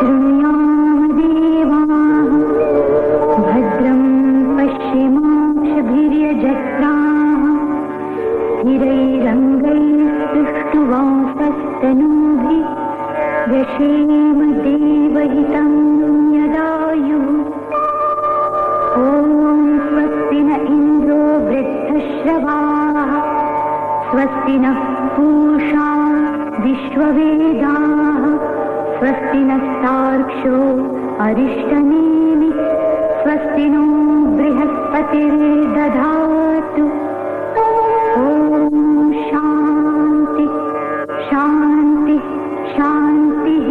शृणुयाम देवाः भद्रं पश्येमाक्षभिर्यजत्राः स्थिरैरङ्गैस्तुष्टुवांसस्तनूभिः व्यशेम देवहितं यदायुः। ॐ स्वस्ति न इन्द्रो वृद्धश्रवाः स्वस्ति नः पूषा विश्ववेदाः स्वस्ति नस्तार्क्ष्यो अरिष्टनेमि स्वस्ति नो बृहस्पतिर्दधातु। ॐ शान्ति शान्ति शान्तिः।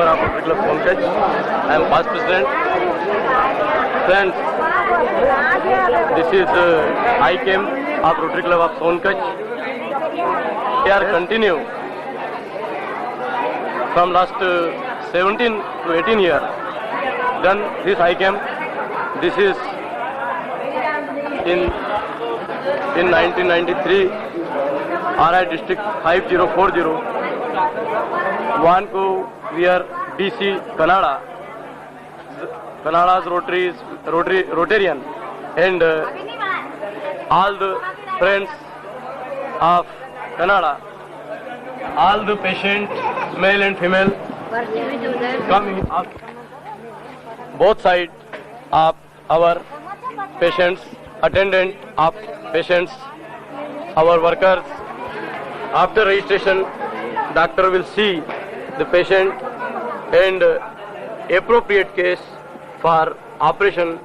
Rotary Club Sonkach. I am past president. Friends, this is I camp of Rotary Club of Sonkach. We are continue from last 17 to 18 years. Done this I camp. This is in 1993 RI district 5040. One को we are DC Kannada. Kannada's Rotarian, and all the friends of Kannada, all the patients, male and female, coming up both sides of our patients, attendant of patients, our workers. After registration, doctor will see the patient and appropriate case for operation.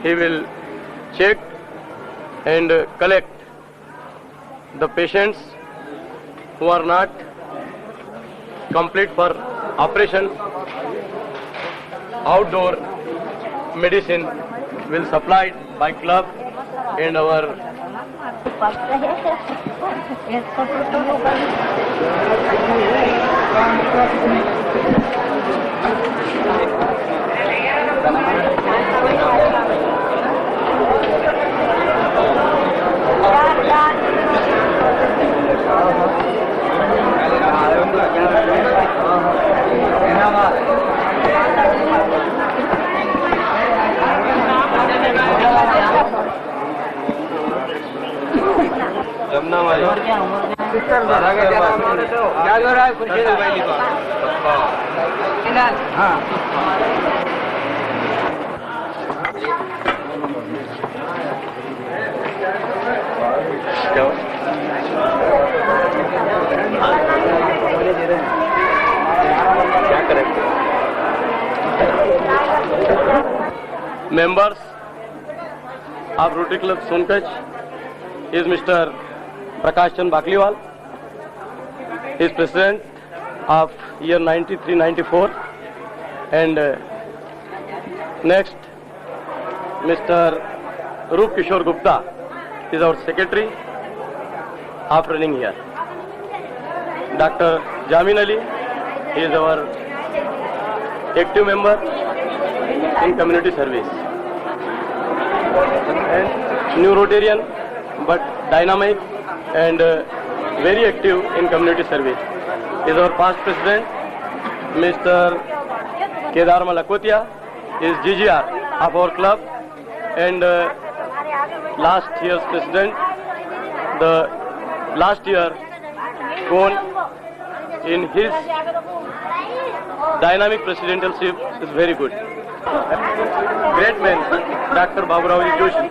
He will check and collect the patients who are not complete for operation. Outdoor medicine will supplied by club and our Jamuna भाई क्या करें? Members of Rotary Club Sonkach is Mr. Prakash Chand Bakliwal. He is president of year 93-94, and next Mr. Roop Kishore Gupta is our secretary of running here. Dr. Jamin Ali, he is our active member. in community service. And new Rotarian, but dynamic and very active in community service is our past president, Mr. Kedar Malakotia, is GGR of our club, and last year's president, the last year won in his dynamic presidentalship is very good. Great man, Dr. Baburao Joshi.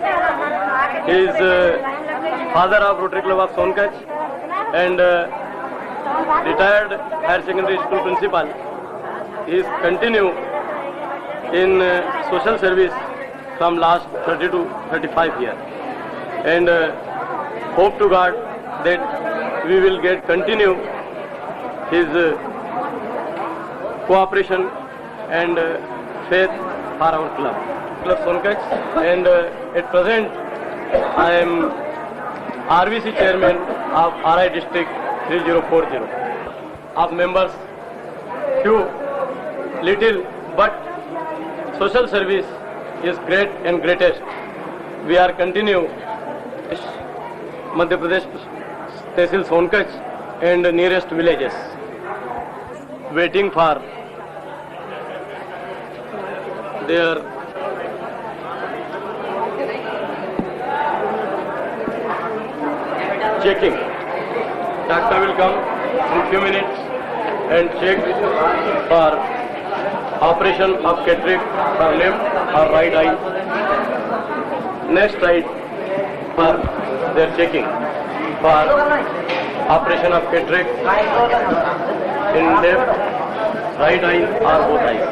He is father of Rotary Club of Sonkach and retired higher secondary school principal. He is continue in social service from last 30 to 35 years, and hope to God that we will get continue his cooperation and faith for our club Sonkach. And at present I am RVC chairman of RI district 3040. Of members few, little, but social service is great and greatest. We are continue Madhya Pradesh Tehsil Sonkach and nearest villages, waiting for their checking. Doctor will come in few minutes and check for operation of cataract for left or right eye. Next side for their checking for operation of cataract in left, right eye or both eyes.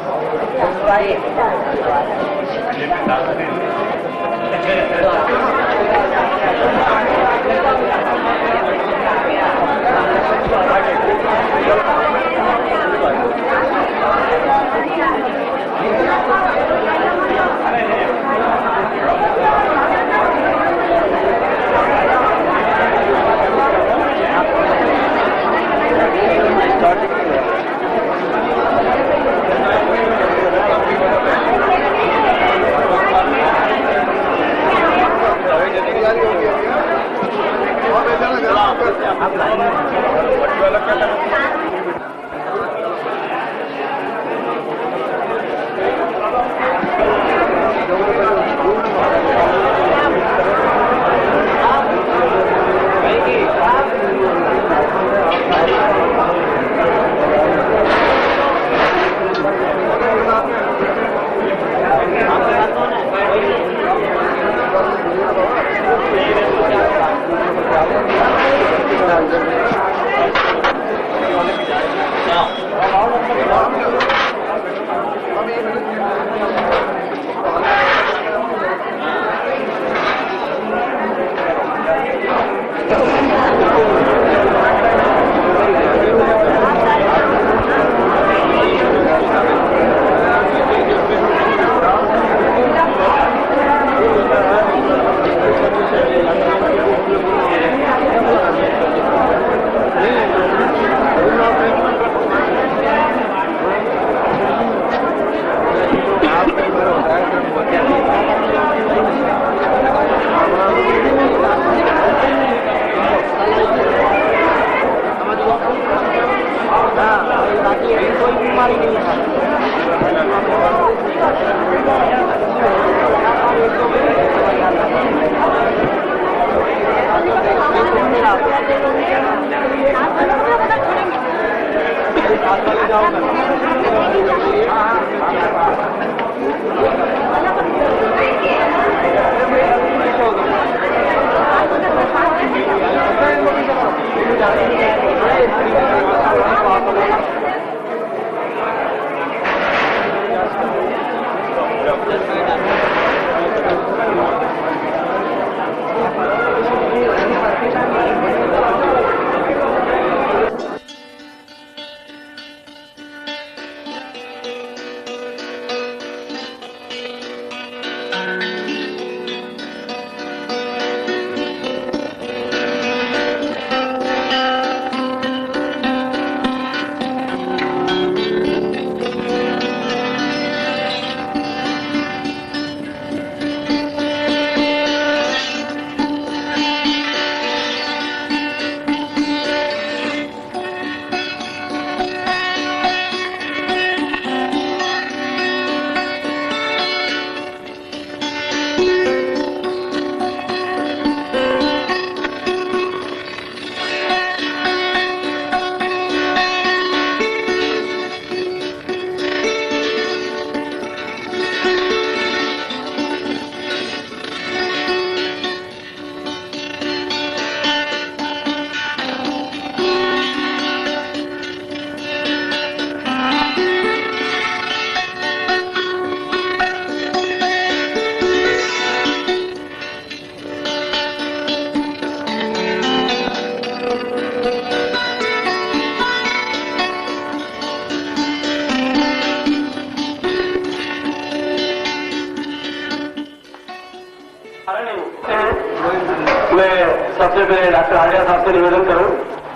मेहरबानी से मैं सबसे पहले doctor हालिया साहब से निवेदन करूं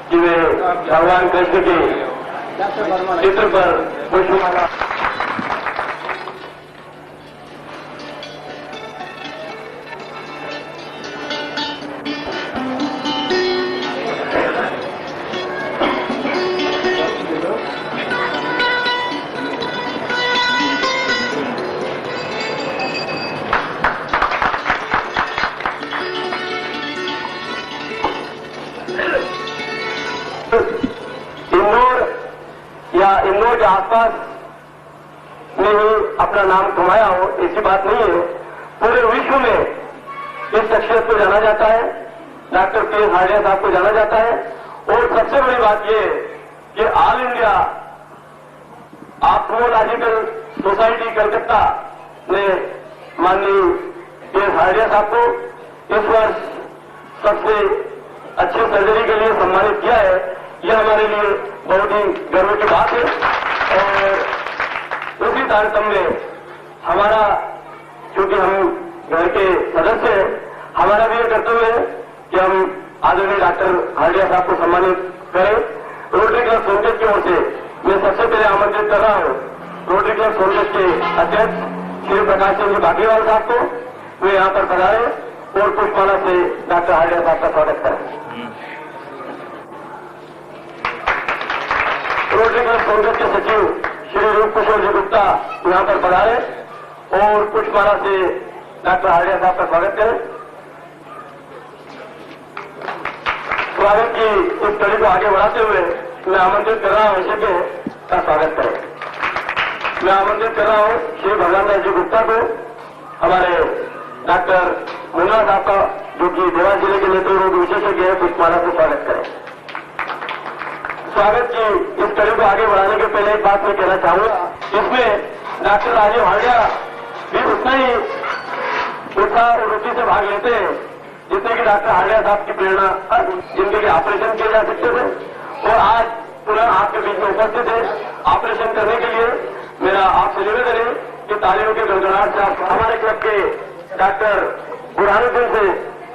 कि वे भगवान कृष्ण के चित्र पर पुष्पमाला इंदौर के आसपास में ही अपना नाम कमाया हो, ऐसी बात नहीं है। पूरे विश्व में इस शख्सियत को जाना जाता है, डॉक्टर के हालिया साहब को जाना जाता है। और सबसे बड़ी बात यह है कि ऑल इंडिया ऑप्थेल्मोलॉजिकल सोसाइटी कलकत्ता ने माननीय के हालिया साहब को इस वर्ष सबसे अच्छे सर्जरी के लिए सम्मानित किया है। यह हमारे लिए बहुत ही गर्व की बात है। और उसी तारतम्य में हमारा, क्योंकि हम घर के सदस्य हैं, हमारा भी यह कर्तव्य है कि हम आदरणीय डॉक्टर हालिया साहब को सम्मानित करें। रोटरी क्लब सोनकच की ओर से मैं सबसे पहले आमंत्रित कर रहा हूं रोटरी क्लब सोनकच के अध्यक्ष श्री प्रकाश चंद्र भागीवाल साहब को। वे यहां पर पधारे और पुष्पमाला से डॉक्टर हालिया साहब का स्वागत करें। रोटरी क्लब सोनकच के सचिव श्री रूप किशोर जी गुप्ता यहां पर पधारे और पुष्पमाला से डॉक्टर हालिया साहब का स्वागत करें। स्वागत की इस कड़ी को आगे बढ़ाते हुए मैं आमंत्रित कर रहा हूं विशेषज्ञ का स्वागत करें। मैं आमंत्रित कर रहा हूं श्री भगवान दास जी गुप्ता को, हमारे डॉक्टर मुन्ना साहब का, जो कि देवास जिले के नेत्र रोग विशेषज्ञ है, पुष्पमाला को स्वागत करें। स्वागत की इस कड़ी को आगे बढ़ाने के पहले एक बात मैं कहना चाहूंगा, इसमें डॉक्टर राजीव हालिया भी उतना ही उत्साह और रुचि से भाग लेते हैं जितने कि डॉक्टर हालिया साहब की प्रेरणा, जिनके लिए ऑपरेशन किए जा सकते थे और आज पुनः आपके बीच में उपस्थित है। ऑपरेशन करने के लिए मेरा आपसे निवेदन है कि तालियों के गड़गड़ाहट से आप हमारे क्लब के डॉक्टर बुरहानुद्दीन से,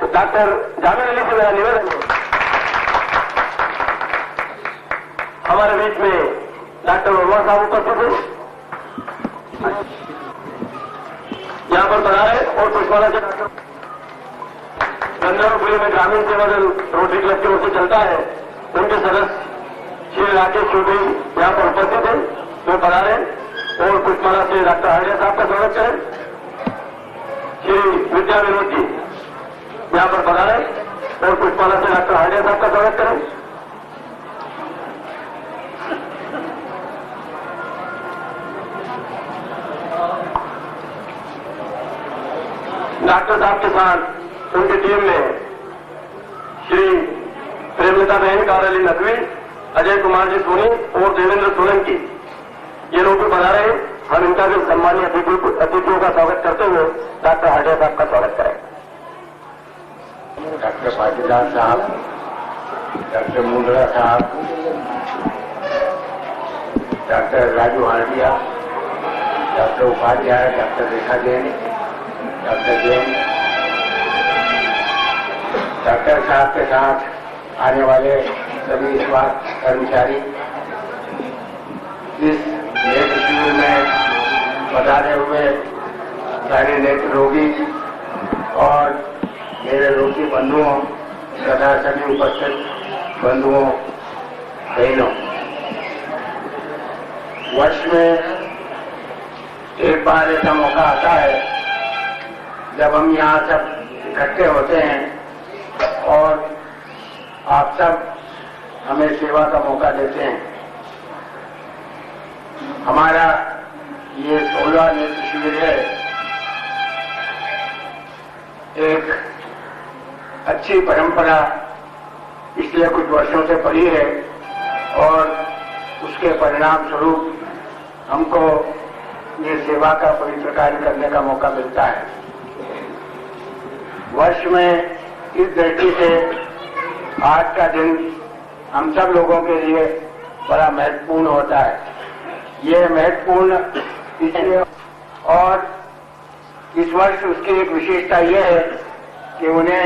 डॉक्टर जामिर अली से मेरा निवेदन है। हमारे बीच में डॉक्टर वर्मा साहब उपस्थित है, यहां पर पधारे और पुष्पमाला से डॉक्टर गंधर्वपुरी में ग्रामीण सेवा दल रोटरी क्लब की ओर से चलता है, उनके सदस्य श्री राकेश चौधरी यहां पर उपस्थित है, वो पधारे और पुष्पमाला से डॉक्टर हालिया साहब का स्वागत करें। श्री विद्या विनोद जी यहां पर पधारे और पुष्पमाला से डॉक्टर हालिया साहब का स्वागत करें। डॉक्टर साहब के साथ उनकी टीम में श्री प्रेमलता बहन कारली नकवी, अजय कुमार जी सोनी और देवेंद्र सोलंकी, ये लोग भी बना रहे। हम इनका भी सम्मानीय अतिथियों का स्वागत करते हुए डॉक्टर हालिया साहब का स्वागत करें। डॉक्टर पाटीदार साहब, डॉक्टर मुंडरा साहब, डॉक्टर राजू हालिया, डॉक्टर उपाध्याय, डॉक्टर रेखा जैन, डॉक्टर जैन, डॉक्टर साहब के साथ आने वाले सभी स्वास्थ्य कर्मचारी, इस नेत्र शिविर में पधारे हुए सारे नेत्र रोगी और मेरे रोगी बंधुओं तथा सभी उपस्थित बंधुओं बहनों, वर्ष में एक बार ऐसा मौका आता है जब हम यहाँ सब इकट्ठे होते हैं और आप सब हमें सेवा का मौका देते हैं। हमारा ये 16 नेत्र शिविर है, एक अच्छी परंपरा पिछले कुछ वर्षों से पड़ी है और उसके परिणाम स्वरूप हमको ये सेवा का पवित्र कार्य करने का मौका मिलता है। वर्ष में इस दृष्टि से आज का दिन हम सब लोगों के लिए बड़ा महत्वपूर्ण होता है। ये महत्वपूर्ण इसलिए, और इस वर्ष उसकी एक विशेषता यह है कि उन्हें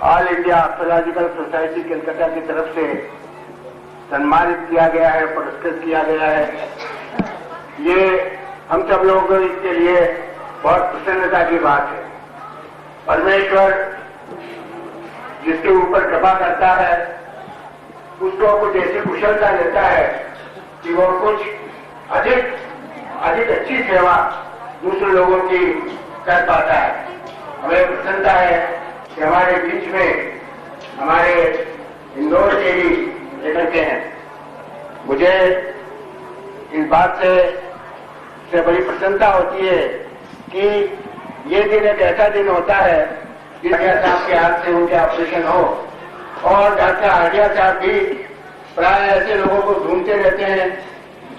ऑल इंडिया ऑप्थेलॉजिकल सोसाइटी कलकत्ता की तरफ से सम्मानित किया गया है, पुरस्कृत किया गया है। ये हम सब लोगों के लिए बहुत प्रसन्नता की बात है। परमेश्वर जिसके ऊपर कृपा करता है उसको कुछ ऐसी कुशलता देता है कि वो कुछ अधिक अच्छी सेवा दूसरे लोगों की कर पाता है। हमें प्रसन्नता है कि हमारे बीच में हमारे इंदौर के ही लेखक हैं। मुझे इस बात से बड़ी प्रसन्नता होती है कि ये दिन एक ऐसा दिन होता है जिस साहब के हाथ से उनके ऑपरेशन हो, और डॉक्टर हार्डिया साहब भी प्राय ऐसे लोगों को ढूंढते रहते हैं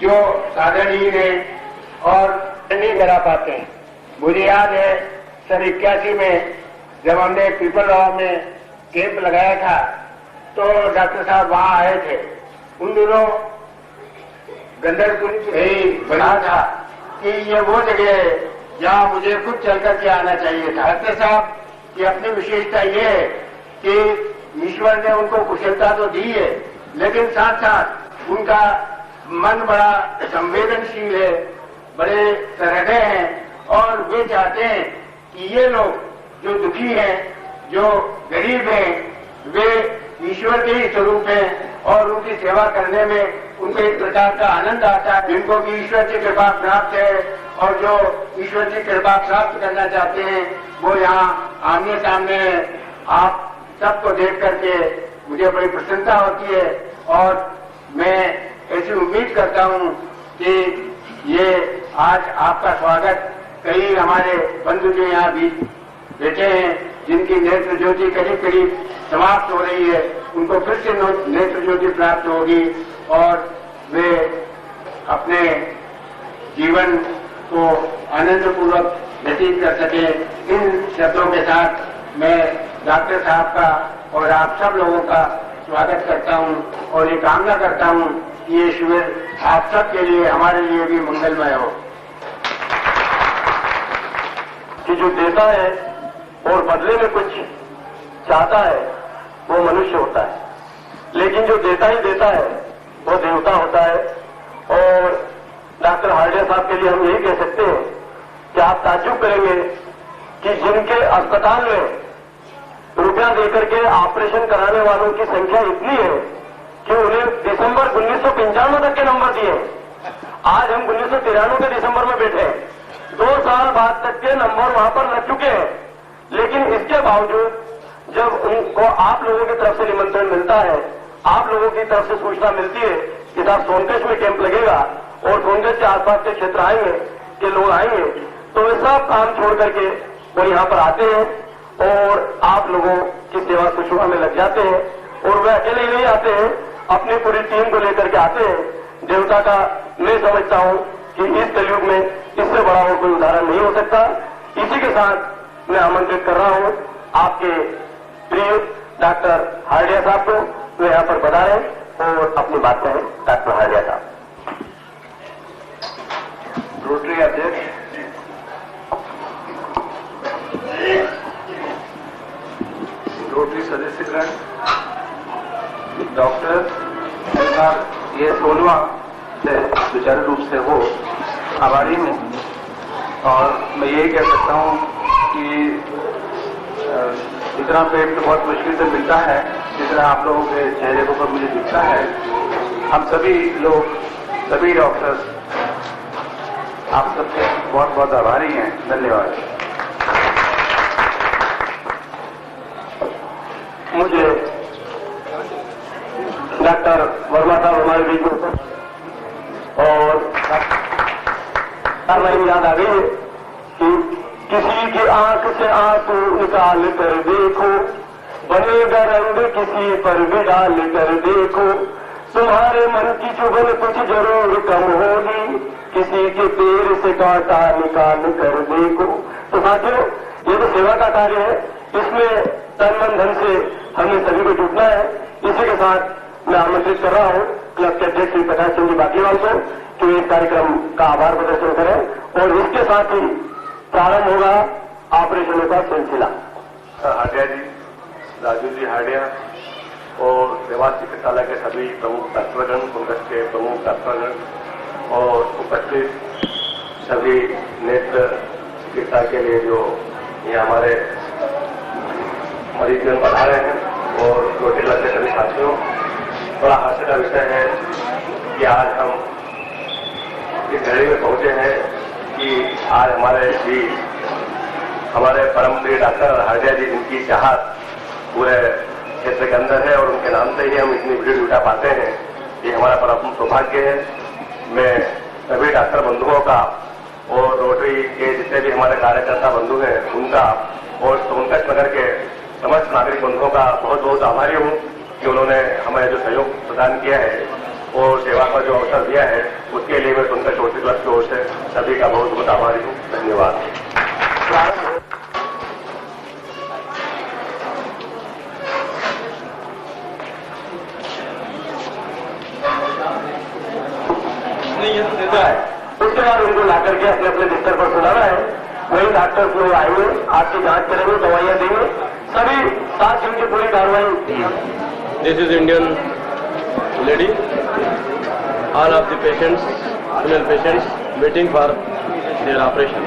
जो साधनहीन है और नहीं करा पाते हैं। मुझे याद है सन 81 में जब हमने पीपल राव में कैंप लगाया था तो डॉक्टर साहब वहां आए थे। उन दिनों गंदरपुर यही बना था कि ये वो जगह है जहां मुझे खुद चल करके आना चाहिए था। डॉक्टर साहब की अपनी विशेषता ये है कि ईश्वर ने उनको कुशलता तो दी है, लेकिन साथ साथ उनका मन बड़ा संवेदनशील है, बड़े सहृदय हैं, और वे चाहते हैं कि ये लोग जो दुखी हैं, जो गरीब हैं, वे ईश्वर के ही स्वरूप हैं और उनकी सेवा करने में उनको एक प्रकार का आनंद आता है। जिनको भी ईश्वर की कृपा प्राप्त है और जो ईश्वर की कृपा प्राप्त करना चाहते हैं वो यहाँ आमने सामने आप सबको देख करके मुझे बड़ी प्रसन्नता होती है, और मैं ऐसी उम्मीद करता हूँ कि ये आज आपका स्वागत कई हमारे बंधु जो यहाँ भी बैठे हैं जिनकी नेत्र ज्योति करीब करीब समाप्त हो रही है, उनको फिर से नेत्र ज्योति प्राप्त होगी और वे अपने जीवन को आनंदपूर्वक व्यतीत कर सके। इन शब्दों के साथ मैं डॉक्टर साहब का और आप सब लोगों का स्वागत करता हूं और ये कामना करता हूं कि ये शिविर आप सब के लिए, हमारे लिए भी मंगलमय हो। कि जो देता है और बदले में कुछ चाहता है वो मनुष्य होता है, लेकिन जो देता ही देता है वो देवता होता है। और डॉक्टर हार्डिया साहब के लिए हम यही कह सकते हैं कि आप ताज्जुब करेंगे कि जिनके अस्पताल में रुपया देकर के ऑपरेशन कराने वालों की संख्या इतनी है कि उन्हें दिसंबर 1995 तक के नंबर दिए। आज हम 1993 के दिसंबर में बैठे हैं, 2 साल बाद तक के नंबर वहां पर लग चुके हैं। लेकिन इसके बावजूद जब उनको आप लोगों की तरफ से निमंत्रण मिलता है, आप लोगों की तरफ से सूचना मिलती है कि साहब सोनकच्छ में कैंप लगेगा और सोनकच्छ के आसपास के क्षेत्र आएंगे, के लोग आएंगे, तो वे सब काम छोड़ करके वो यहाँ पर आते हैं और आप लोगों की सेवा सुषमा में लग जाते हैं। और वे अकेले नहीं आते हैं, अपनी पूरी टीम को लेकर के आते हैं। देवता का मैं समझता हूं कि इस कलयुग में इससे बड़ा और कोई उदाहरण नहीं हो सकता। इसी के साथ मैं आमंत्रित कर रहा हूं आपके प्रिय डॉक्टर हार्डिया साहब को, वे यहाँ पर पधारें और अपनी बात करें। डॉक्टर हार्डिया साहब। रोटरी अध्यक्ष, रोटरी सदस्यगण, डॉक्टर, ये 16वां से सुचारू रूप से हो आभारी हूँ। और मैं यही कह सकता हूँ कि इतना पेट तो बहुत मुश्किल से मिलता है जितना आप लोगों के चेहरे पर मुझे दिखता है। हम सभी लोग, सभी डॉक्टर्स आप सबसे बहुत बहुत आभारी हैं। धन्यवाद। मुझे डॉक्टर वर्मा साहब हमारे बीच में और नहीं याद आ गई है कि किसी की आंख से आंसू निकाल कर देखो, बनेगा रंग किसी पर भी डाल कर देखो, तुम्हारे मन की चुभन कुछ जरूर कम होगी, किसी के पैर से कांटा निकाल कर देखो। तो साथियों, ये तो सेवा का कार्य है, इसमें तन मन धन से हमें सभी को जुटना है। इसी के साथ मैं आमंत्रित कर रहा हूँ क्लब के अध्यक्ष श्री प्रकाश चंद्र जी बाकीवाल को कि इस कार्यक्रम का आभार प्रदर्शन करें और इसके साथ ही प्रारंभ होगा ऑपरेशनों का सिलसिला। हार्डिया जी, राजू जी हार्डिया और देवास चिकित्सालय के सभी प्रमुख डॉक्टरगण, कांग्रेस के प्रमुख डॉक्टरगण और उपस्थित सभी नेत्र चिकित्सा के लिए जो ये हमारे मरीज में पधारे हैं और रोटेला के सभी साथियों, बड़ा हास्य का विषय है कि आज हम इस घड़ी में पहुंचे हैं कि आज हमारे परम प्रिय डॉक्टर हार्डिया जी, जिनकी चाहत पूरे क्षेत्र के अंदर है और उनके नाम से ही हम इतनी भीड़ जुटा पाते हैं, ये हमारा परम सौभाग्य है। मैं सभी डॉक्टर बंधुओं का और रोटरी के जितने भी हमारे कार्यकर्ता बंधु हैं उनका और सोनकच्छ नगर के समस्त नागरिक बंधुओं का बहुत बहुत आभारी हूं कि उन्होंने हमें जो सहयोग प्रदान किया है और सेवा का जो अवसर दिया है, उसके लिए मैं सोनकच्छ रोटरी क्लब की ओर से सभी का बहुत बहुत आभारी हूं। धन्यवाद। उसके बाद उनको लाकर के अपने अपने बिस्तर पर सुलाना है। वही डॉक्टर लोग आएंगे, आपकी जांच करेंगे, दवाइयां देंगे, सभी 7 दिन की पूरी कार्रवाई। This is Indian lady, all of the patients, female patients waiting for their operation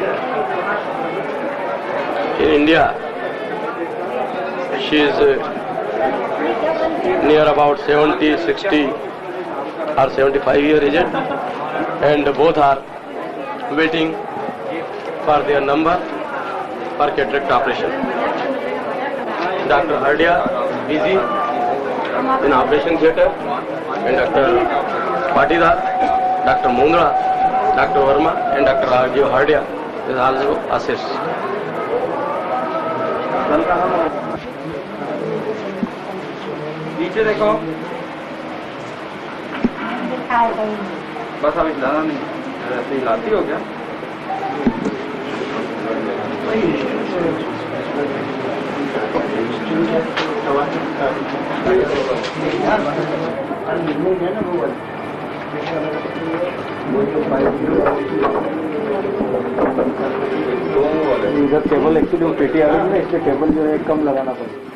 in India. She is near about 70, 60 or 75 year aged, and both are waiting for their number for cataract operation. Dr. Hardia busy in operation theatre, and Dr. Patidar, Dr. Mundra, Dr. Verma, and Dr. Rajiv Hardia is also assist. नीचे देखो, बस अभी हिलाना नहीं, ऐसे हिलाती हो क्या? इधर टेबल एक्चुअली पेटी आ रही है ना, इसलिए टेबल जो है कम लगाना पड़ेगा।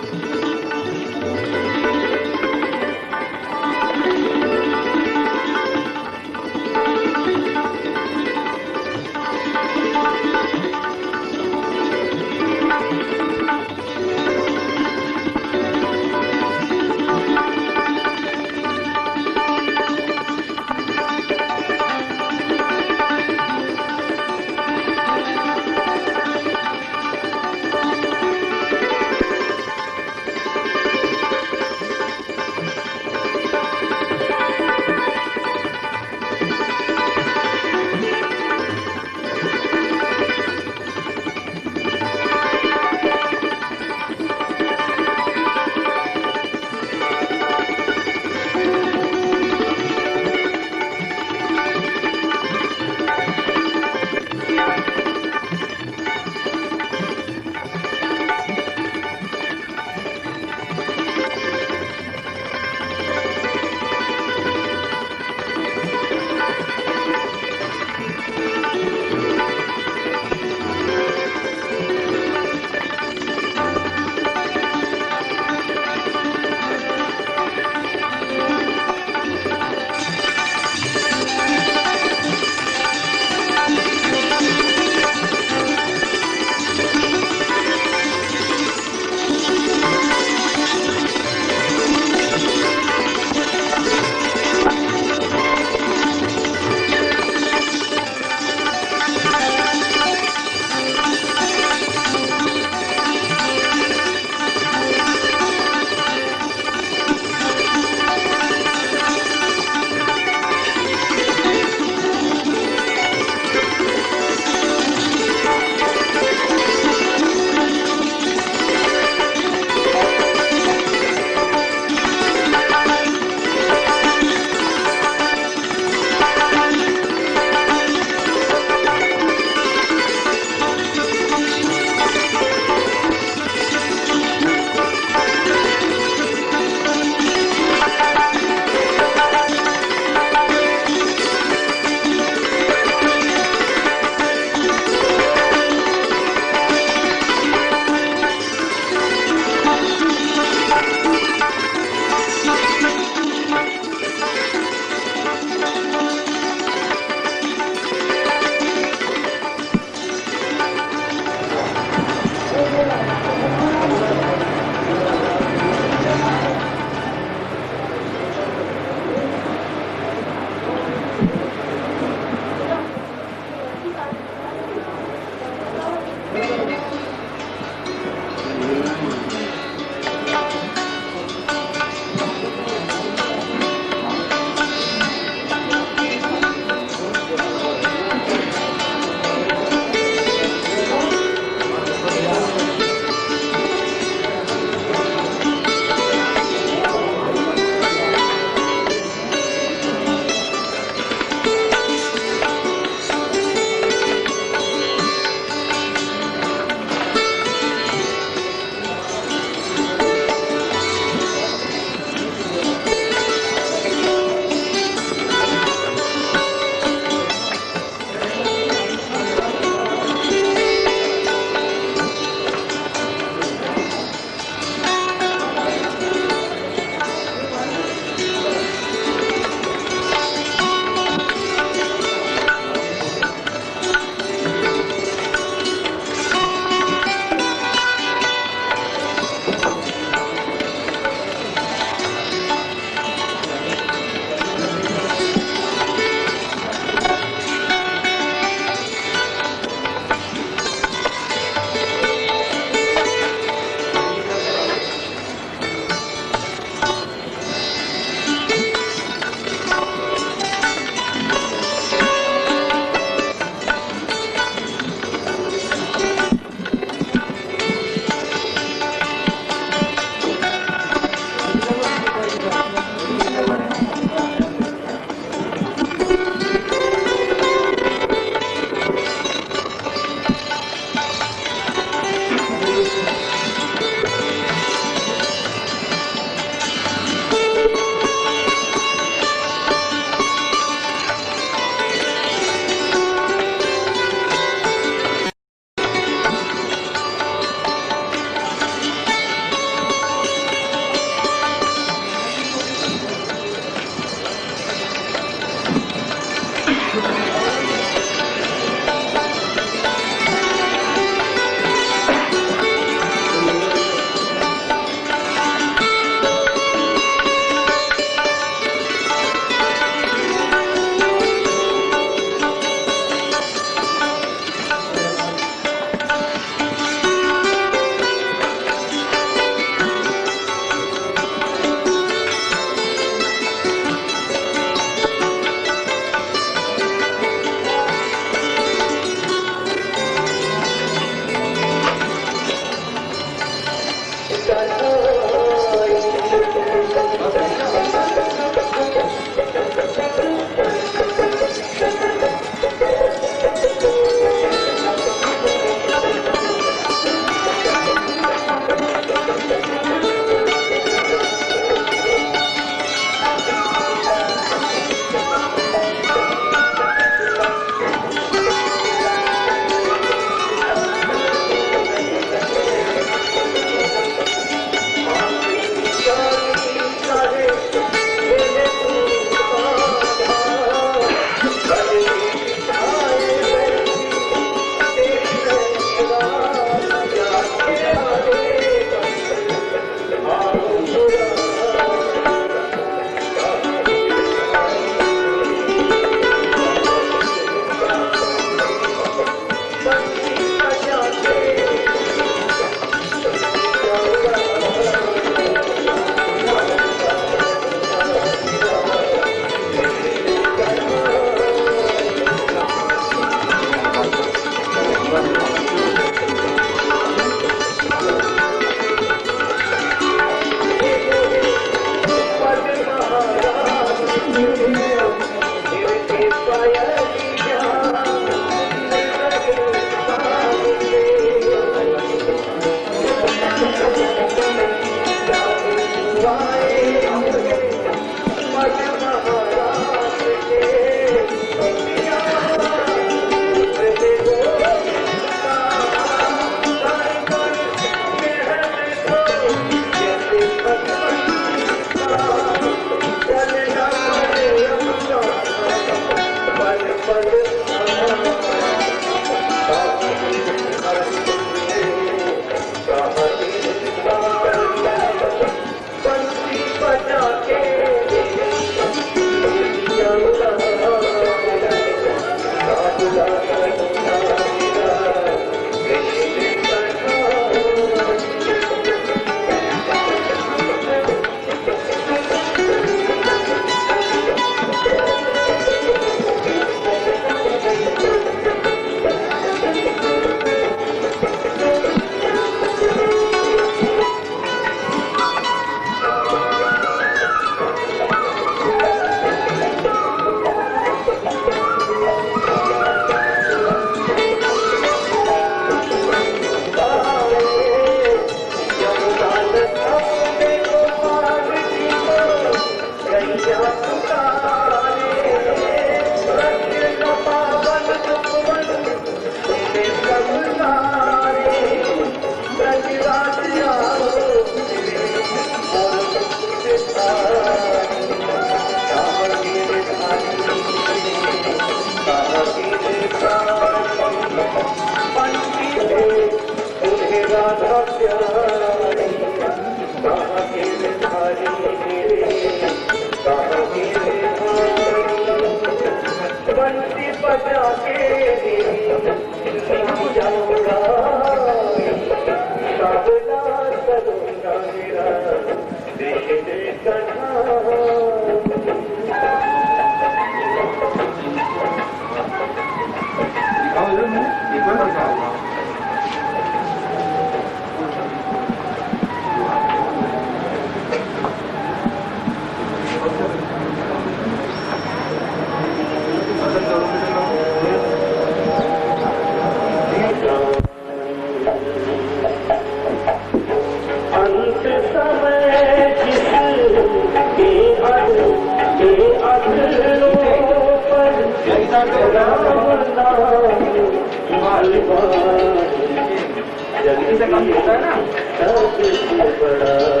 जल्दी से काम होता है ना सबसे बड़ा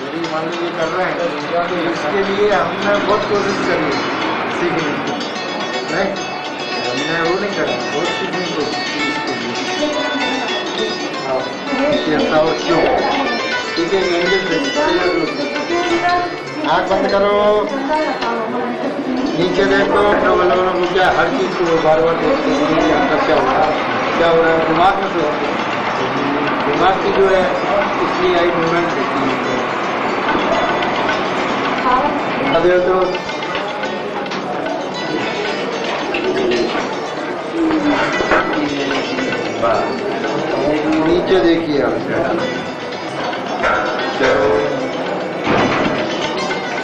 यदि मान लीजिए कर रहे हैं तो इसके लिए हमने बहुत कोशिश करी सीखने की, नहीं हमने वो नहीं करा, बहुत सीखने की कोशिश की इसके लिए। ऐसा और क्यों? ठीक है, आँख बंद करो, नीचे देखो, मतलब क्या हर चीज़ को बार बार देखते हैं आपका क्या हो रहा है, क्या हो रहा है दिमाग में, तो दिमाग की जो है इसलिए आई मूवमेंट होती है। अभी तो नीचे देखिए आप,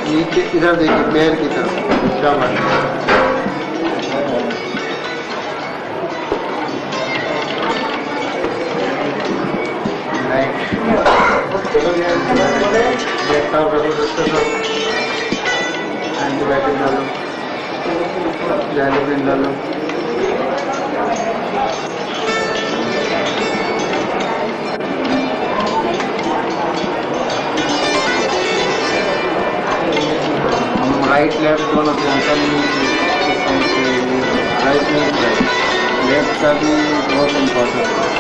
नीचे इधर देखिए पैर की तरफ, शाबाश। एंटीबायोटिक डालो, जैलोपिन डालो, राइट लेफ्ट दोनों से अंतर नहीं, राइट नहीं लेफ्ट का भी बहुत इम्पोर्टेंट है।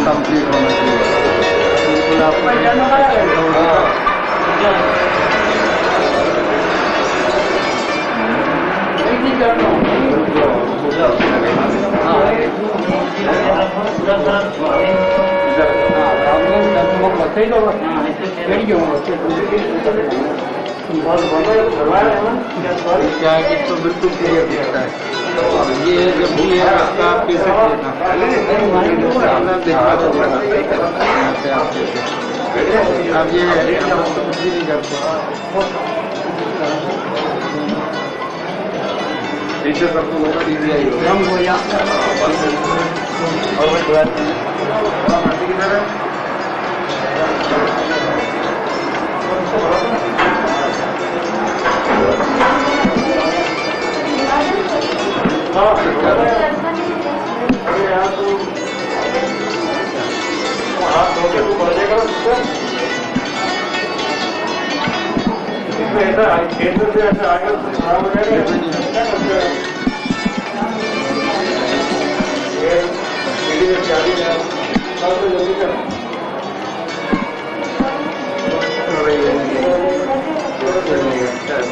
कंप्लीट होना चाहिए, बिल्कुल आपको क्या है कि तो बिल्कुल क्लियर दिखता है। ये जब भी है आपका कैसे अब ये कुछ भी नहीं करते। पीछे सबको कम हो या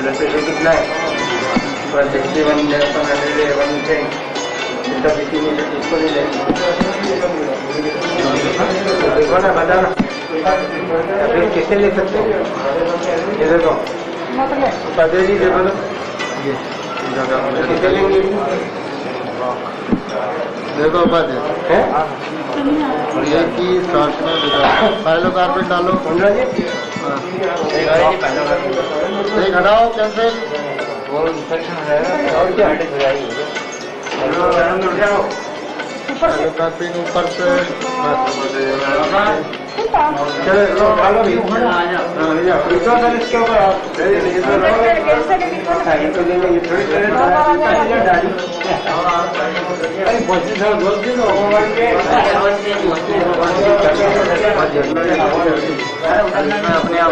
ब्लड प्रेशर कितना है? 161 इसको नहीं ले, देखो ना, बताना किससे ले सकते हो? ये देखो पदेली देखो ना, किससे लेंगे? देखो बात है ये की सांस में पायलो कार्पेट डालो, एक हटाओ कैंसिल, वो इन्फेक्शन हो जाएगा और क्या हो जाएगी, कार्पेट ऊपर से चलो डालो भी इसके ऊपर अपने आप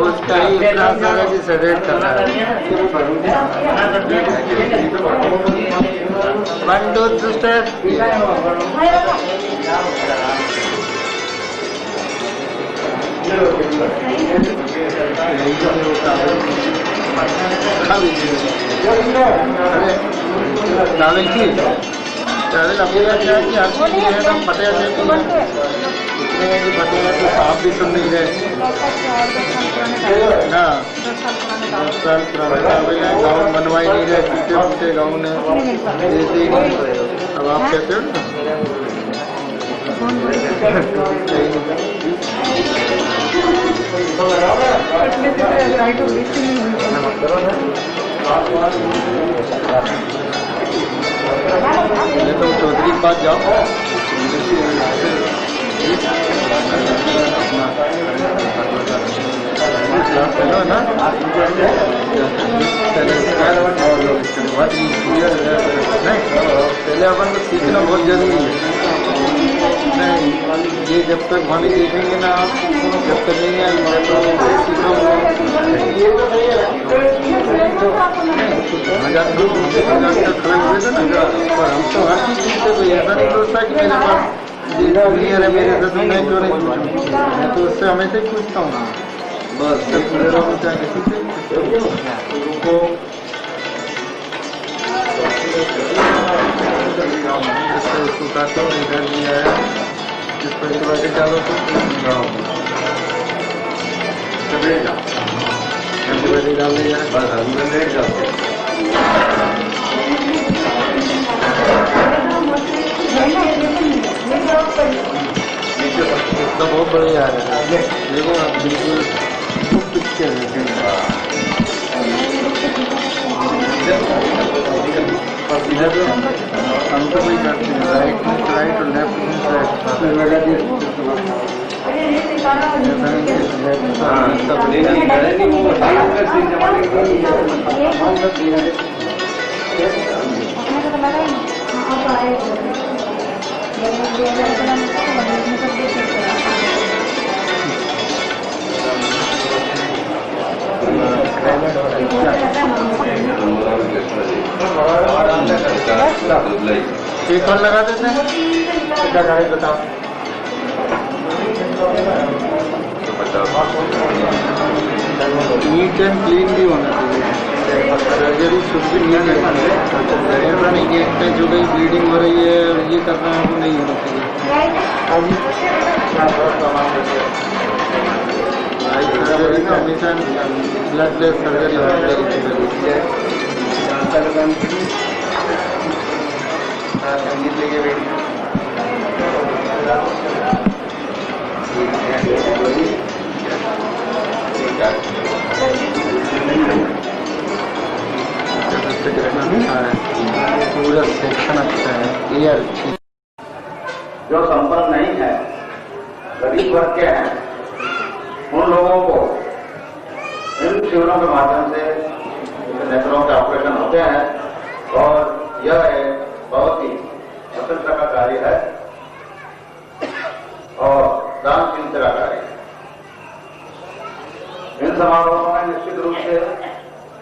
उसका ही सेडेट करना है। 1 2 सिस्टर ट्रैवल की ट्रैवल अपनी क्या कि हर चीज़ है ना फटे से इतने कि फटे तो आप भी सुन नहीं रहे ना 10 साल पुराना ट्रैवल है, गाँव बनवा ही नहीं रहे, टूटे फूटे गाँव ने ऐसे ही नहीं। अब आप कहते हो ना तो चौधरी के पास जाओ ना पहले अपन को सीखना बहुत जरूरी है। नहीं ये जब तक वहाँ नहीं देखेंगे ना आप, जब तक नहीं आएंगे तो सीखोगे। हजार लोग खड़े हुए थे ना, पर हम तो हर चीज सीखते, तो ऐसा नहीं सोचता कि मेरे पास क्लियर है मेरे से, तो मैं क्यों नहीं पूछूँ। मैं तो उससे हमेशा ही पूछता हूँ बस। जब मेरा पूछा उनको सुखाता हूँ, इधर नहीं आया इस पर के डालो तो डाल दिया इसका बहुत बढ़िया है। देखो आप बिल्कुल पिक्चर हम तो वही करते हैं, राइट और लेफ्ट एक और लगा देते हैं। क्या करें बताओ। नीट एंड क्लीन भी होना चाहिए। सर्जरी शुड भी नीट एंड ऐसा नहीं कि जो कहीं ब्लीडिंग हो रही है और ये करना है वो नहीं होना चाहिए। सर्जरी का हमेशा ब्लडलेस सर्जरी होनी पूरा सेक्शन अच्छा है, एयर अच्छी। जो संपर्क नहीं है, गरीब वर्ग के हैं, उन लोगों को इन शिविरों के माध्यम से नेत्रों के ऑपरेशन होते हैं और यह एक बहुत ही स्वतंत्रता का कार्य है और दानशीलता का कार्य है। इन समारोहों में निश्चित रूप से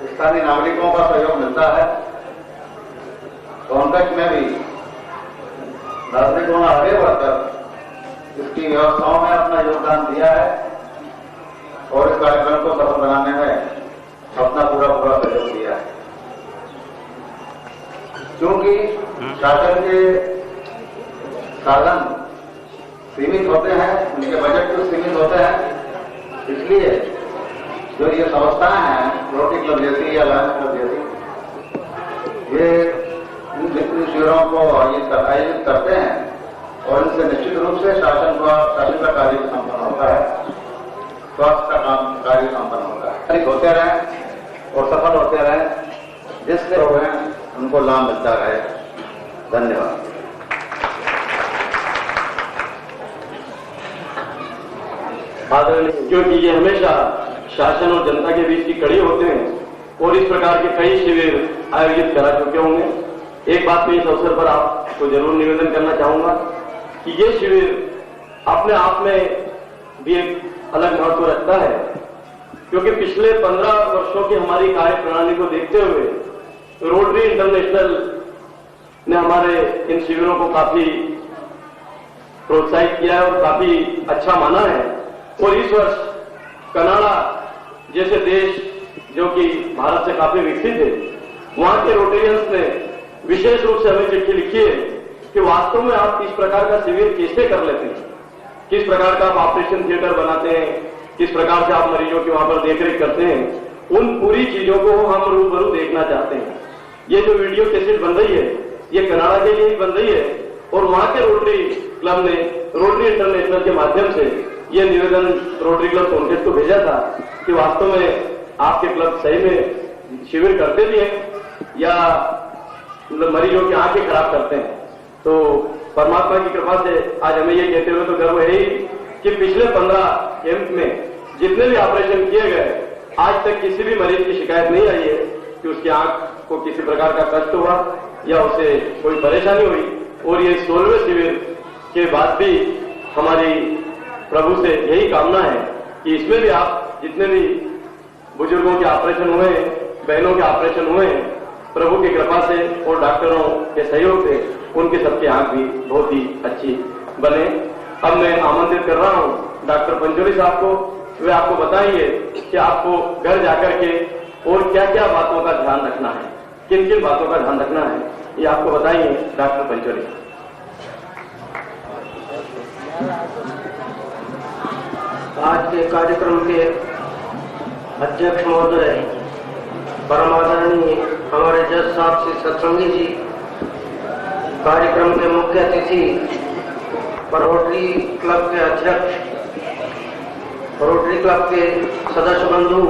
स्थानीय नागरिकों का सहयोग मिलता है। सोनकच्छ में भी नागरिकों ने आगे बढ़कर इसकी व्यवस्थाओं में अपना योगदान दिया है और इस कार्यक्रम को सफल बनाने में अपना पूरा सहयोग दिया है। क्योंकि शासन के साधन सीमित होते हैं, उनके बजट तो सीमित होते हैं, इसलिए जो ये संस्थाएं हैं, रोटरी क्लब जैसी या लायंस क्लब जैसी, ये इन शिविरों को आयोजित करते हैं और इनसे निश्चित रूप से शासन का कार्य संपन्न होता है, स्वास्थ्य का कार्य संपन्न होता है। होते रहें और सफल होते रहें, जिससे हो गए उनको लाभ मिलता रहे। धन्यवाद। क्योंकि ये हमेशा शासन और जनता के बीच की कड़ी होते हैं और इस प्रकार के कई शिविर आयोजित करा चुके होंगे। एक बात मैं इस अवसर पर आपको जरूर निवेदन करना चाहूंगा कि ये शिविर अपने आप में भी एक अलग महत्व रखता है, क्योंकि पिछले 15 वर्षों की हमारी कार्य प्रणाली को देखते हुए रोटरी इंटरनेशनल ने हमारे इन शिविरों को काफी प्रोत्साहित किया है और काफी अच्छा माना है। और इस वर्ष कनाडा जैसे देश जो कि भारत से काफी विकसित है, वहां के रोटेरियंस ने विशेष रूप से हमें चिट्ठी लिखी है कि वास्तव में आप इस प्रकार का शिविर कैसे कर लेते हैं, किस प्रकार का आप ऑपरेशन थिएटर बनाते हैं, किस प्रकार से आप मरीजों की वहां पर देखरेख करते हैं, उन पूरी चीजों को हम रूबरू देखना चाहते हैं। ये जो वीडियो कैसेट बन रही है ये कनाडा के लिए बन रही है और वहां के रोटरी क्लब ने रोटरी इंटरनेशनल के माध्यम से ये निवेदन रोटरी क्लब सोनकच को भेजा था कि वास्तव में आपके क्लब सही में शिविर करते भी हैं या मरीजों की आंखें खराब करते हैं। तो परमात्मा की कृपा से आज हमें ये कहते हुए तो गर्व है ही कि पिछले 15 कैंप में जितने भी ऑपरेशन किए गए आज तक किसी भी मरीज की शिकायत नहीं आई है कि उसकी आंख को किसी प्रकार का कष्ट हुआ या उसे कोई परेशानी हुई। और ये 16वें शिविर के बाद भी हमारी प्रभु से यही कामना है कि इसमें भी आप जितने भी बुजुर्गों के ऑपरेशन हुए हैं, बहनों के ऑपरेशन हुए हैं, प्रभु की कृपा से और डॉक्टरों के सहयोग से उनकी सबकी आंख भी बहुत ही अच्छी बने। अब मैं आमंत्रित कर रहा हूं डॉक्टर पंचोली साहब को, वे आपको बताएंगे कि आपको घर जाकर के और क्या क्या बातों का ध्यान रखना है, किन किन बातों का ध्यान रखना है, ये आपको बताएंगे डॉक्टर पंचोली। आज के कार्यक्रम के अध्यक्ष महोदय परम आदरणीय हमारे जज साहब श्री सत्संगी जी, कार्यक्रम के मुख्य अतिथि रोटरी क्लब के अध्यक्ष, रोटरी क्लब के सदस्य बंधु,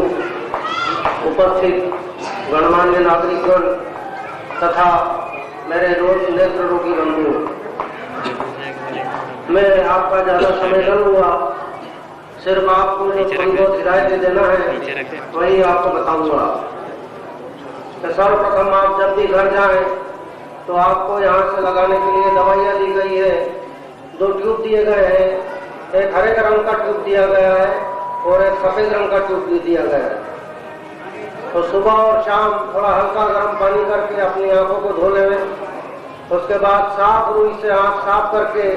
उपस्थित गणमान्य नागरिकगण तथा मेरे नेत्र रोगी बंधु, मैं आपका ज्यादा समय न लूंगा, सिर्फ आपको जो थोड़ी बहुत हिदायतें देना है वही आपको बताऊंगा। तो सर्वप्रथम आप जब भी घर जाएं तो आपको यहाँ से लगाने के लिए दवाइयाँ दी गई है, 2 ट्यूब दिए गए हैं, एक हरे रंग का ट्यूब दिया गया है और एक सफेद रंग का ट्यूब भी दिया गया है। तो सुबह और शाम थोड़ा हल्का गर्म पानी करके अपनी आंखों को धो लें, उसके बाद साफ रुई से आंख साफ करके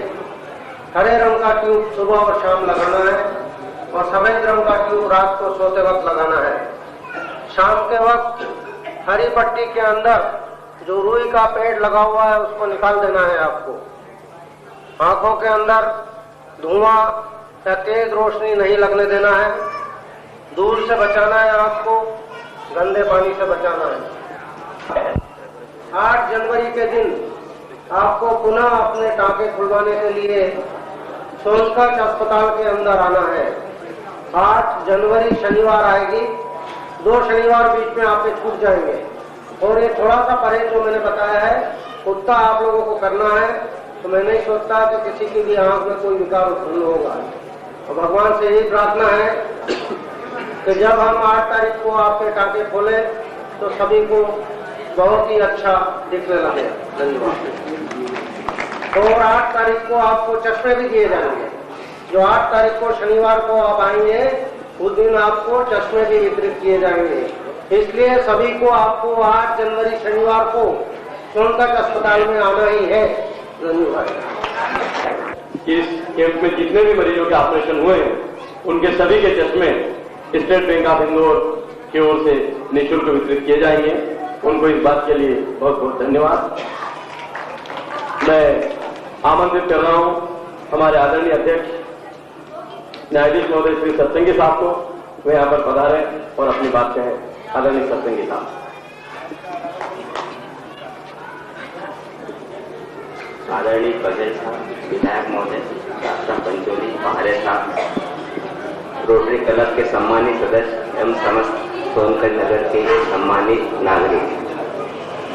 हरे रंग का ट्यूब सुबह और शाम लगाना है और सफेद रंग का ट्यूब रात को सोते वक्त लगाना है। शाम के वक्त हरी पट्टी के अंदर जो रुई का पेड़ लगा हुआ है उसको निकाल देना है आपको। आंखों के अंदर धुआं या तेज रोशनी नहीं लगने देना है, दूर से बचाना है, आपको गंदे पानी से बचाना है। 8 जनवरी के दिन आपको पुनः अपने टाँके खुलवाने के लिए सोनकच अस्पताल के अंदर आना है। 8 जनवरी शनिवार आएगी, 2 शनिवार बीच में आपके छूट जाएंगे और ये थोड़ा सा परहेज जो मैंने बताया है उतना आप लोगों को करना है। तो मैं नहीं सोचता कि किसी की भी आंख में कोई विकार उत्पन्न होगा और भगवान से यही प्रार्थना है कि जब हम 8 तारीख को आपके टाँके खोले तो सभी को बहुत ही अच्छा दिखने लगे। धन्यवाद। और 8 तारीख को आपको चश्मे भी दिए जाएंगे। जो 8 तारीख को शनिवार को आप आएंगे उस दिन आपको चश्मे भी वितरित किए जाएंगे। इसलिए सभी को आपको 8 जनवरी शनिवार को सोनकच अस्पताल में आना ही है। धन्यवाद। इस कैंप में जितने भी मरीजों के ऑपरेशन हुए हैं उनके सभी के चश्मे स्टेट बैंक ऑफ इंदौर की ओर से निःशुल्क वितरित किए जाएंगे। उनको इस बात के लिए बहुत बहुत धन्यवाद। मैं आमंत्रित कर रहा हूं हमारे आदरणीय अध्यक्ष न्यायाधीश महोदय श्री सत्संगी साहब को, वे यहाँ पर पधारे और अपनी बात कहें। आदरणीय सत्संगी साहब। आदरणीय बघेल साहब, विधायक महोदय, डॉक्टर पंचोली, पहाड़े साहब, रोटरी क्लब के सम्मानित सदस्य एवं समस्त सोनकच नगर के सम्मानित नागरिक,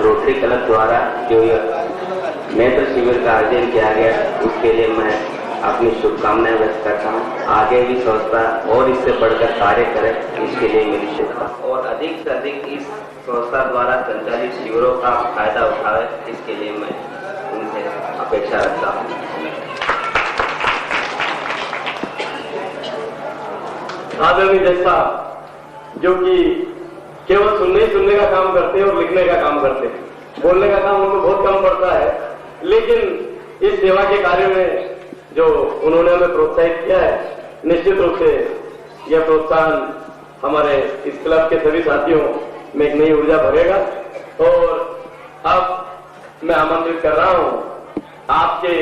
रोटरी क्लब द्वारा जो नेत्र शिविर का आयोजन किया गया उसके लिए मैं अपनी शुभकामनाएं व्यक्त करता हूँ। आगे भी संस्था और इससे बढ़कर कार्य करे इसके लिए मेरी शुभकामना और अधिक से अधिक इस संस्था द्वारा संचालित शिविरों का फायदा उठाए इसके लिए मैं उनसे अपेक्षा रखता हूँ। आदरणीय जज साहब जो कि केवल सुनने का काम करते हैं और लिखने का काम करते हैं, बोलने का काम उनको बहुत कम पड़ता है, लेकिन इस सेवा के कार्य में जो उन्होंने हमें प्रोत्साहित किया है, निश्चित रूप से यह प्रोत्साहन हमारे इस क्लब के सभी साथियों में एक नई ऊर्जा भरेगा। और अब मैं आमंत्रित कर रहा हूं आपके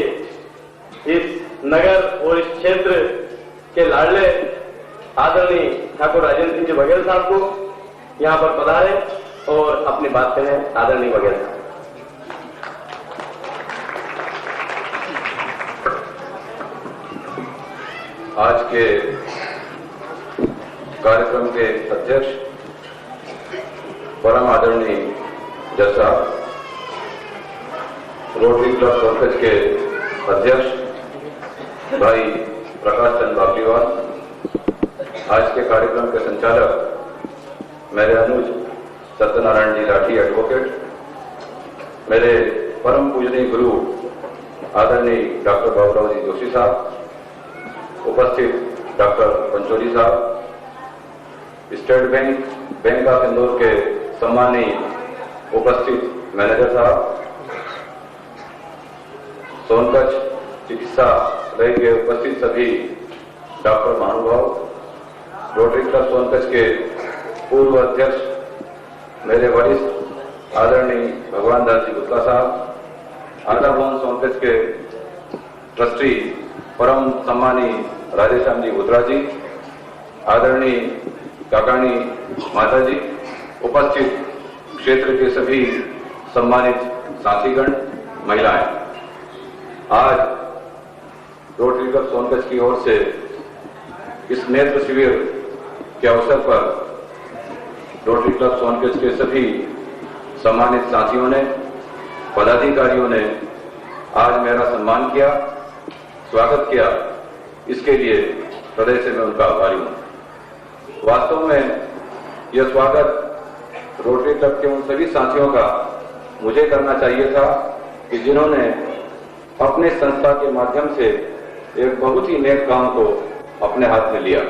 इस नगर और इस क्षेत्र के लाडले आदरणीय ठाकुर राजेंद्र सिंह जी बघेल साहब को यहाँ पर पधारे और अपनी बात करें आदरणीय बघेल साहब। आज के कार्यक्रम के अध्यक्ष परम आदरणीय जज साहब, रोटरी क्लब सोनकच्छ के अध्यक्ष भाई प्रकाश चंद बापलीवाल, आज के कार्यक्रम के संचालक मेरे अनुज सत्यनारायण जी लाठी एडवोकेट, मेरे परम पूजनीय गुरु आदरणीय डॉक्टर बाबूराव जी जोशी साहब, उपस्थित डॉक्टर पंचोली साहब, स्टेट बैंक ऑफ इंदौर के सम्मानीय उपस्थित मैनेजर साहब, सोनकच्छ चिकित्सालय के उपस्थित सभी डॉक्टर महानुभाव, रोटरी क्लब सोनकच्छ के पूर्व अध्यक्ष मेरे वरिष्ठ आदरणीय भगवान दास जी गुप्ता साहब, आधा भवन सोनकच्छ के ट्रस्टी परम सम्मानी राधेश्याम जी गुजरा जी, आदरणीय काकाणी माता जी, उपस्थित क्षेत्र के सभी सम्मानित साथीगण, महिलाएं, आज रोटरी क्लब सोनकच्छ की ओर से इस नेत्र शिविर के अवसर पर रोटरी क्लब सोनकच्छ के सभी सम्मानित साथियों ने, पदाधिकारियों ने आज मेरा सम्मान किया, स्वागत किया। इसके लिए हृदय से मैं उनका आभारी हूं। वास्तव में यह स्वागत रोटरी क्लब के उन सभी साथियों का मुझे करना चाहिए था कि जिन्होंने अपने संस्था के माध्यम से एक बहुत ही नेक काम को अपने हाथ में लिया।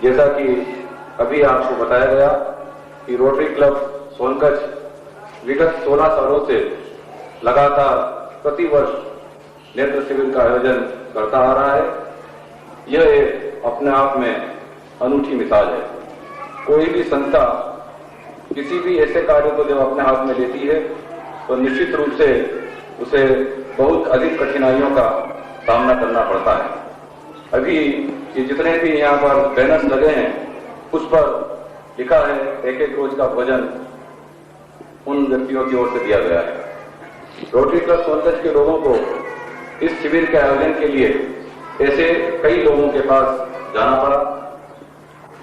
जैसा कि अभी आपको बताया गया कि रोटरी क्लब सोनकच्छ विगत 16 सालों से लगातार प्रतिवर्ष नेत्र शिविर का आयोजन करता आ रहा है। यह एक अपने आप में अनूठी मिसाल है। कोई भी संस्था किसी भी ऐसे कार्य को जब अपने हाथ में लेती है तो निश्चित रूप से उसे बहुत अधिक कठिनाइयों का सामना करना पड़ता है। अभी ये जितने भी यहाँ पर बैनर्स लगे हैं उस पर लिखा है एक रोज का भोजन उन व्यक्तियों की ओर से दिया गया है। रोटरी क्लब सोनकच्छ के लोगों को इस शिविर के आयोजन के लिए ऐसे कई लोगों के पास जाना पड़ा।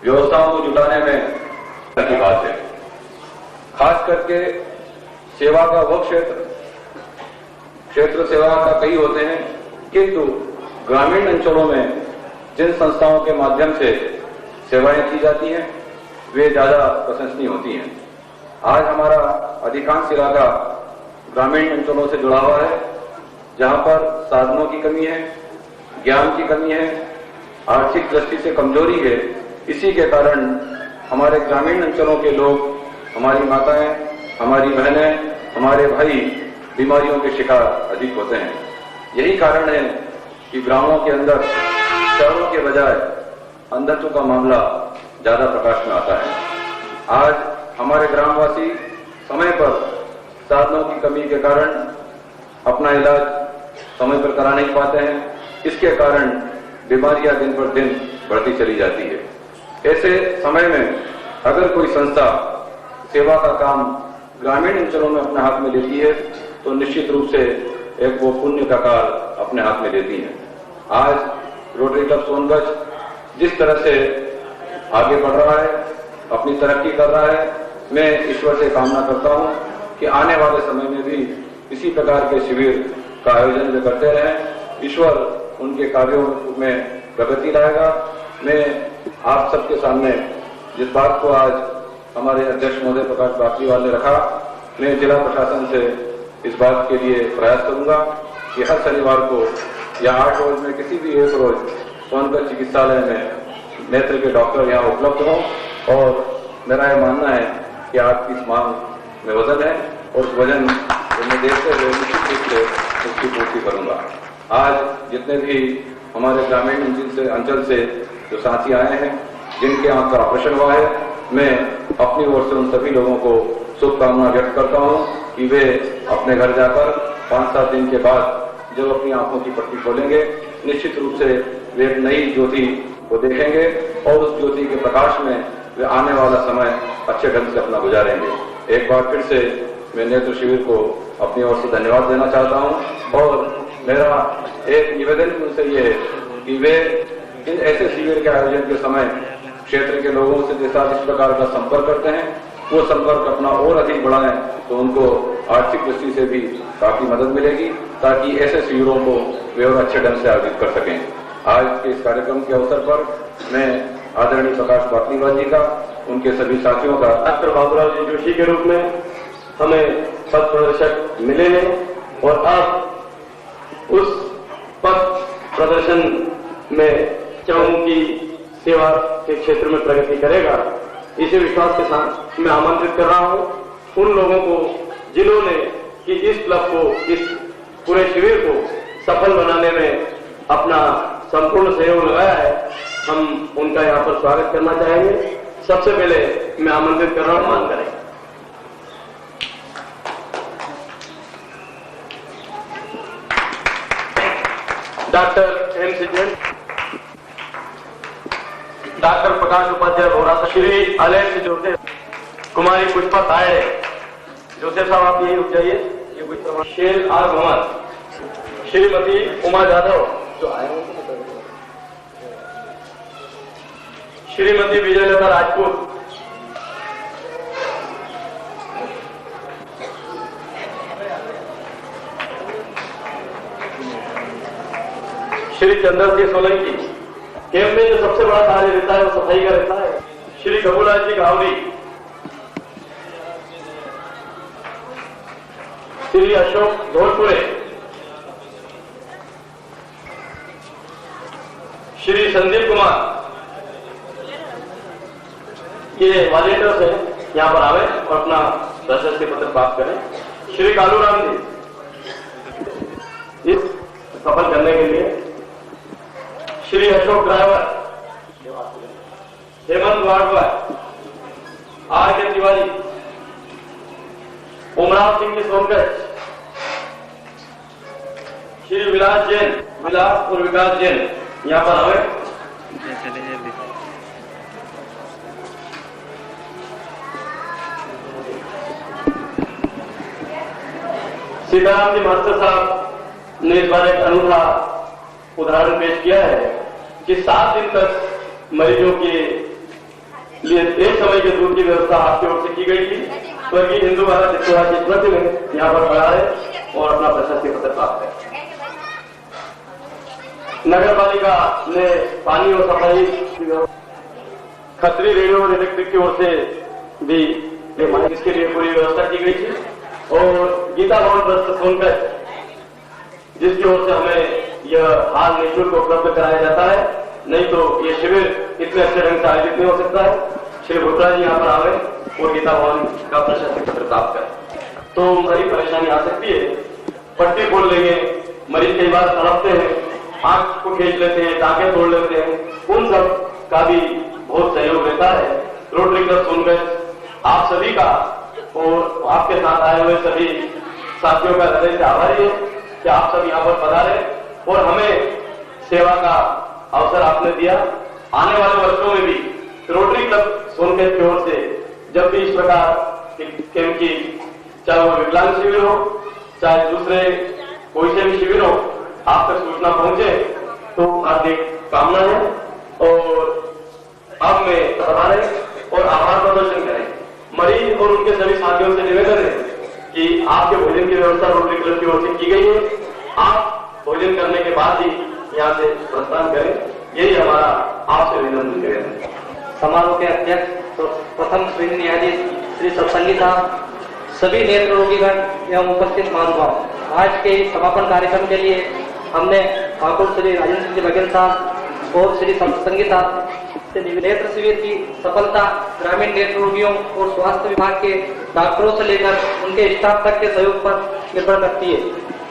व्यवस्थाओं को जुटाने में की बात है, खास करके सेवा का वह क्षेत्र सेवा का कई होते हैं, किंतु ग्रामीण अंचलों में जिन संस्थाओं के माध्यम से सेवाएं की जाती हैं वे ज्यादा प्रशंसनीय होती हैं। आज हमारा अधिकांश इलाका ग्रामीण अंचलों से जुड़ा हुआ है, जहां पर साधनों की कमी है, ज्ञान की कमी है, आर्थिक दृष्टि से कमजोरी है। इसी के कारण हमारे ग्रामीण अंचलों के लोग, हमारी माताएं, हमारी बहनें, हमारे भाई बीमारियों के शिकार अधिक होते हैं। यही कारण है कि ग्रामों के अंदर शहरों के बजाय अंधत्व का मामला ज्यादा प्रकाश में आता है। आज हमारे ग्रामवासी समय पर साधनों की कमी के कारण अपना इलाज समय पर करा नहीं पाते हैं। इसके कारण बीमारियां दिन पर दिन बढ़ती चली जाती है। ऐसे समय में अगर कोई संस्था सेवा का काम ग्रामीण अंचलों में अपने हाथ में लेती है तो निश्चित रूप से एक वो पुण्य का काल अपने हाथ में लेती है। आज रोटरी क्लब सोनकच्छ जिस तरह से आगे बढ़ रहा है, अपनी तरक्की कर रहा है, मैं ईश्वर से कामना करता हूं कि आने वाले समय में भी इसी प्रकार के शिविर का आयोजन वे करते रहें। ईश्वर उनके कार्यों में प्रगति लाएगा। मैं आप सबके सामने जिस बात को आज हमारे अध्यक्ष महोदय प्रकाश बापलीवाल ने रखा, मैं जिला प्रशासन से इस बात के लिए प्रयास करूंगा कि हर शनिवार को या 8 रोज में किसी भी एक रोज सोनकच्छ चिकित्सालय में नेत्र के डॉक्टर यहाँ उपलब्ध हों। और मेरा यह मानना है कि आपकी इस मांग में वजन है और उस वजन को मैं देखते हुए निश्चित रूप से उसकी पूर्ति करूंगा। आज जितने भी हमारे ग्रामीण अंचल से जो साथी आए हैं, जिनके आंख का ऑपरेशन हुआ है, मैं अपनी ओर से उन सभी लोगों को शुभकामना व्यक्त करता हूं कि वे अपने घर जाकर 5-7 दिन के बाद जब अपनी आंखों की पट्टी खोलेंगे, निश्चित रूप से वे एक नई ज्योति को देखेंगे और उस ज्योति के प्रकाश में वे आने वाला समय अच्छे ढंग से अपना गुजारेंगे। एक बार फिर से मैं नेत्र शिविर को अपनी ओर से धन्यवाद देना चाहता हूं और मेरा एक निवेदन उनसे ये है कि वे इन ऐसे शिविर के आयोजन के समय क्षेत्र के लोगों से जैसा इस प्रकार का संपर्क करते हैं वो संपर्क अपना और अधिक बढ़ाएं तो उनको आर्थिक दृष्टि से भी काफी मदद मिलेगी ताकि ऐसे शिविरों को वे और अच्छे ढंग से आयोजित कर सकें। आज के इस कार्यक्रम के अवसर पर मैं आदरणीय प्रकाश बाकलीवाल जी का, उनके सभी साथियों का डॉक्टर बाबूराव जी जोशी के रूप में हमें पथ प्रदर्शक मिले हैं और अब उस पथ प्रदर्शन में चाहूं की सेवा के क्षेत्र में प्रगति करेगा, इसे विश्वास के साथ मैं आमंत्रित कर रहा हूं उन लोगों को जिन्होंने कि इस क्लब को, इस पूरे शिविर को सफल बनाने में अपना संपूर्ण सहयोग लगाया है। हम उनका यहाँ पर स्वागत करना चाहेंगे। सबसे पहले मैं आमंत्रित कर रहा हूं, मान करें। Doctor M C Jain, doctor Prakash Upadhyay Bhora, Shri Alex Joseph, Kumari Pushpa Tayde, Joseph साहब आप यही रुक जाइए, ये कुछ शेर आर मोहम्मद, श्रीमती उमा जाधव जो आए हैं, श्रीमती विजयलता राजपूत, श्री चंद्र सिंह सोलंकी, कैंप में जो सबसे बड़ा कार्य रहता है वो सफाई का रहता है, श्री कबूलाल जी गावरी, श्री अशोक धोलपुरे, श्री संदीप कुमार, ये वॉलेंटियर्स हैं, यहाँ पर आवे और अपना प्रशस्ति पत्र प्राप्त करें। श्री कालूराम जी इस सफल करने के लिए, श्री अशोक ड्राइवर, हेमंत वाडवार, आर के तिवारी, उमराव सिंह जी सोनकर, श्री विलास जैन, विलास और विकास जैन यहाँ पर आवे। सीताराम जी मास्टर साहब ने इस बार एक अनूठा उदाहरण पेश किया है कि 7 दिन तक मरीजों के लिए एक समय के दूध की व्यवस्था आपकी ओर से की गई थी। स्वर्गीय हिंदू भारत चित्तौड़ा की स्मृति में यहाँ पर खड़ा है और अपना प्रशस्ति पत्र प्राप्त है। नगर पालिका ने पानी और सफाई की व्यवस्था, खत्री रेडियो और इलेक्ट्रिक की ओर से भी इसके लिए पूरी व्यवस्था की गई थी और गीता भवन ट्रस्ट सोनकर जिसकी ओर से हमें यह हाल निःशुल्क उपलब्ध कराया जाता है, नहीं तो ये शिविर इतने अच्छे ढंग से आयोजित नहीं हो सकता है। श्री भुट्टा जी यहाँ पर आवे और गीता भवन का प्रशस्ति पत्र प्राप्त करें। तो बड़ी परेशानी आ सकती है, पट्टी खोल लेंगे, मरीज कई बार तड़पते हैं, आंख को खींच लेते हैं, टाँगे तोड़ लेते हैं, उन सब का भी बहुत सहयोग रहता है। रोटरी क्लब सोनकर आप सभी का और आपके साथ आए हुए सभी साथियों का हृदय से आभारी है कि आप सब यहाँ पर पधारे और हमें सेवा का अवसर आपने दिया। आने वाले वर्षों में भी रोटरी क्लब सोनकर की ओर से जब भी इस प्रकार कैंप की, चाहे वो विकलांग शिविर हो, चाहे दूसरे कोई से भी शिविर हो, आप तक सूचना पहुंचे तो हार्दिक कामना है। और अब मैं हमारे और आभार प्रदर्शन करें। मरीज और उनके सभी साथियों से निवेदन है कि आपके भोजन की व्यवस्था रोटरी क्लब की ओर से की गई है, आप भोजन करने के बाद ही यहाँ से प्रस्थान करें, यही हमारा आपसे निवेदन है। समारोह के अध्यक्ष तो प्रथम श्रेणी न्यायाधीश श्री सत्संगी साहब, सभी नेत्र रोगीगण एवं उपस्थित महानुभाव, आज के समापन कार्यक्रम के लिए हमने ठाकुर श्री राजेंद्र सिंह बघेल साहब और श्री सत्संगी साहब से नेत्र शिविर की सफलता ग्रामीण नेत्र रोगियों और स्वास्थ्य विभाग के डॉक्टरों से लेकर उनके स्टाफ तक के सहयोग पर निर्भर करती है।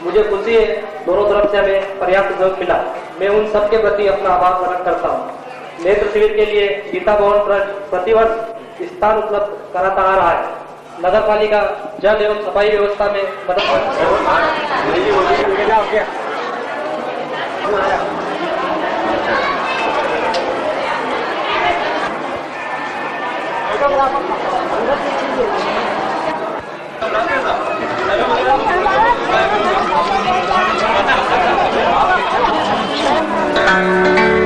मुझे खुशी है दोनों तरफ से हमें पर्याप्त सहयोग मिला। मैं उन सबके प्रति अपना आभार प्रकट करता हूँ। नेत्र शिविर के लिए गीता भवन ट्रस्ट प्रतिवर्ष स्थान उपलब्ध कराता आ रहा है। नगर पालिका जल एवं सफाई व्यवस्था में मदद है।